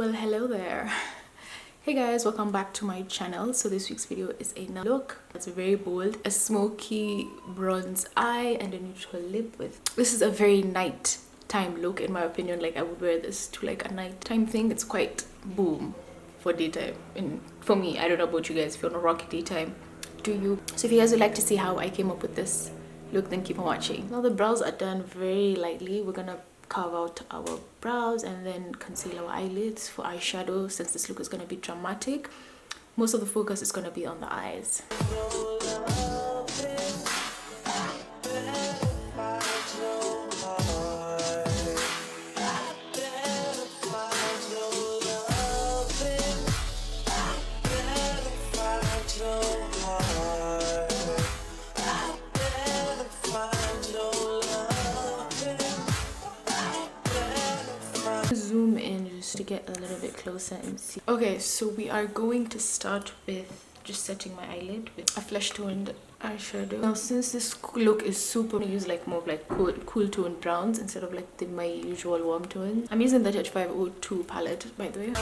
Well, hello there. Hey guys, welcome back to my channel. So this week's video is a look that's very bold, a smoky bronze eye and a neutral lip with. This is a very nighttime look in my opinion. Like I would wear this to like a nighttime thing. It's quite boom for daytime, and for me, I don't know about you guys. If you're on a rocky daytime, do you? So if you guys would like to see how I came up with this look, then keep on watching. Now the brows are done very lightly. We're gonna carve out our brows and then conceal our eyelids for eyeshadow. Since this look is going to be dramatic, most of the focus is going to be on the eyes. Zoom in just to get a little bit closer and see. Okay, so we are going to start with just setting my eyelid with a flesh toned eyeshadow. Now since this look is super, I'm gonna use like more of like cool toned browns instead of like my usual warm tones. I'm using the Touch 502 palette, by the way.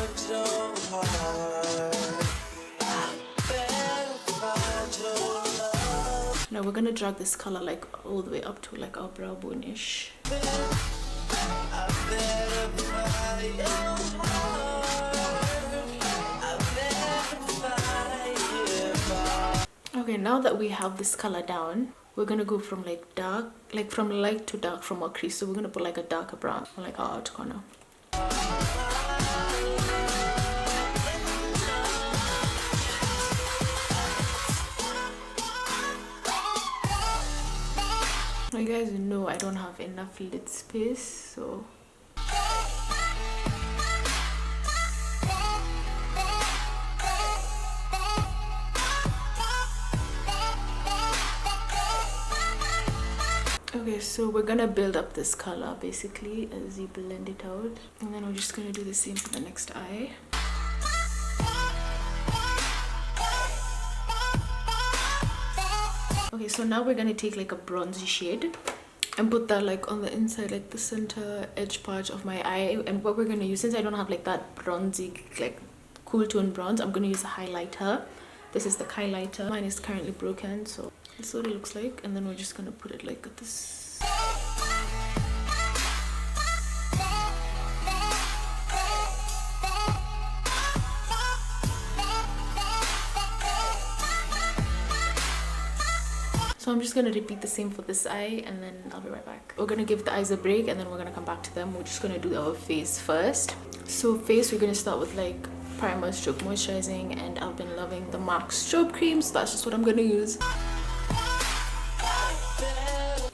Now we're gonna drag this color like all the way up to like our brow bone-ish. Okay, now that we have this color down, we're gonna go from like dark, like from light to dark from our crease. So we're gonna put like a darker brown on like our outer corner. You guys know I don't have enough lid space, so okay, so we're gonna build up this color basically as you blend it out, and then we're just gonna do the same for the next eye. Okay, so now we're gonna take like a bronzy shade and put that like on the inside, like the center edge part of my eye. And what we're gonna use, since I don't have like that bronzy like cool tone bronze, I'm gonna use a highlighter. This is the highlighter. Mine is currently broken, so this is what it looks like. And then we're just gonna put it like at this. So I'm just gonna repeat the same for this eye and then I'll be right back. We're gonna give the eyes a break and then we're gonna come back to them. We're just gonna do our face first. So face, we're gonna start with like primer stroke moisturizing, and I've been loving the MAC strobe cream, so that's just what I'm gonna use.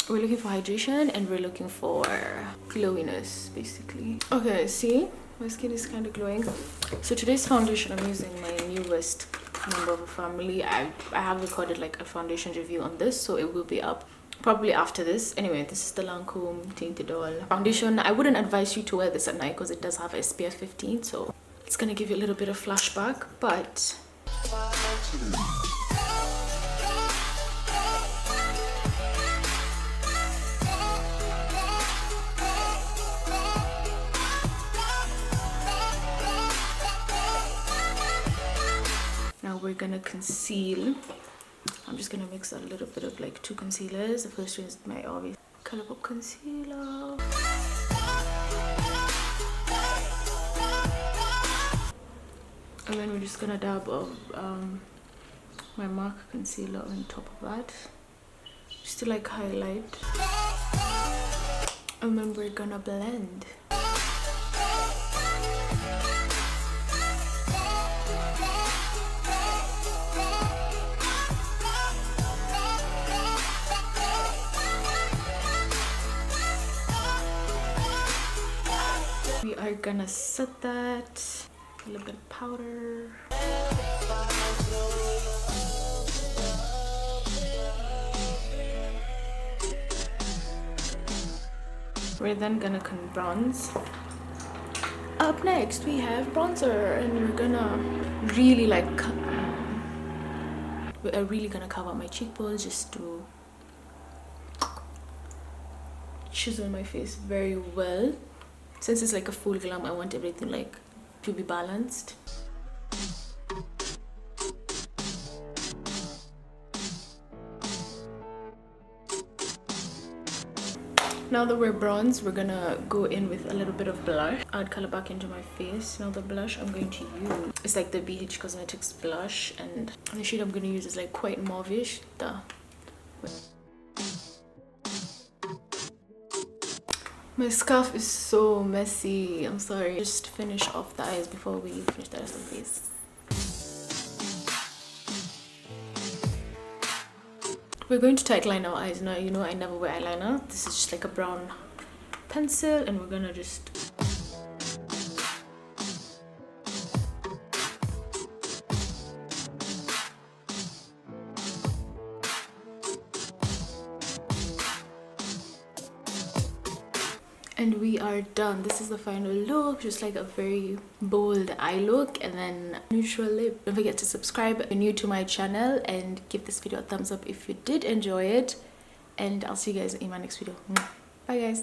We're looking for hydration and we're looking for glowiness basically. Okay, see, my skin is kind of glowing. So today's foundation, I'm using my newest member of a family. I have recorded like a foundation review on this, so it will be up probably after this. Anyway, this is the Lancome Teint Idole foundation. I wouldn't advise you to wear this at night because it does have SPF 15, so it's gonna give you a little bit of flashback, but now we're gonna conceal. I'm just gonna mix a little bit of like two concealers. The first one is my obvious Colorpop Concealer. And then we're just gonna dab of my MAC concealer on top of that, just to like highlight. And then we're gonna blend. We are gonna set that. A little bit of powder. We're then gonna bronze. Up next we have bronzer, and we're gonna really like we're really gonna cover my cheekbones just to chisel my face very well. Since it's like a full glam, I want everything like to be balanced. Now that we're bronze, we're gonna go in with a little bit of blush. Add color back into my face. Now the blush I'm going to use, it's like the BH Cosmetics blush, and the shade I'm gonna use is like quite mauve-ish. My scarf is so messy. I'm sorry. Just finish off the eyes before we finish the rest of the face. We're going to tight line our eyes now. You know I never wear eyeliner. This is just like a brown pencil, and we're gonna just and we are done. This is the final look, just like a very bold eye look, and then neutral lip. Don't forget to subscribe if you're new to my channel, and give this video a thumbs up if you did enjoy it, and I'll see you guys in my next video. Bye guys.